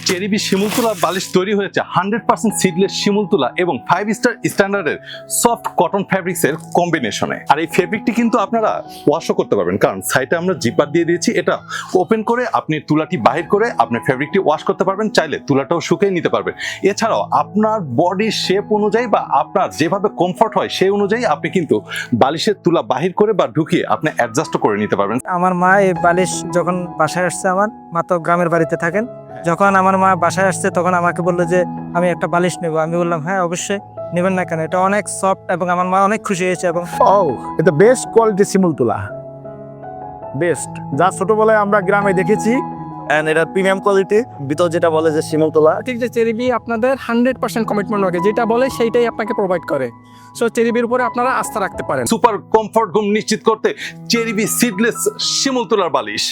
চেরিবি শিমুল তুলা বালিশ তৈরি হয়েছে 100% সিডলেস শিমুল তুলা এবং 5 স্টার স্ট্যান্ডার্ডের সফট কটন ফ্যাব্রিক্সের কম্বিনেশনে। আর এই ফেব্রিকটি কিন্তু আপনারা ওয়াশও করতে পারবেন, কারণ সাইডে আমরা জিপার দিয়ে দিয়েছি। এটা ওপেন করে আপনি তুলাটি বাহির করে আপনি ফেব্রিকটি ওয়াশ করতে পারবেন, চাইলে তুলাটাও শুকিয়ে নিতে পারবেন। এছাড়াও আপনার বডির শেপ অনুযায়ী বা আপনার যেভাবে কমফর্ট হয় সেই অনুযায়ী আপনি কিন্তু বালিশের তুলা বাহির করে বা ঢুকিয়ে আপনি অ্যাডজাস্টও করে নিতে পারবেন। আমার মা এই বালিশ যখন বাসায় আসছে, আমার মা তো গ্রামের বাড়িতে থাকেন, যখন আমার মা বাসায় আসছে তখন আমাকে বললো যে আমি একটা বালিশ নেব। আমি বললাম হ্যাঁ অবশ্যই নেবেন না কেন, এটা অনেক সফট এবং আমার মা অনেক খুশি হয়েছে। এবং এটা বেস্ট কোয়ালিটি শিমুল তুলা, বেস্ট, যা ছোটবেলায় আমরা গ্রামে দেখেছি। এন্ড এটা প্রিমিয়াম কোয়ালিটি, ভিতর যেটা বলে যে শিমুল তুলা। ঠিক যে চেরিবি আপনাদের 100% কমিটমেন্ট লাগে, যেটা বলে সেইটাই আপনাকে প্রোভাইড করে। সো চেরিবির উপরে আপনারা আস্থা রাখতে পারেন। সুপার কমফর্ট ঘুম নিশ্চিত করতে চেরিবি সিডলেস শিমুল তুলার বালিশ।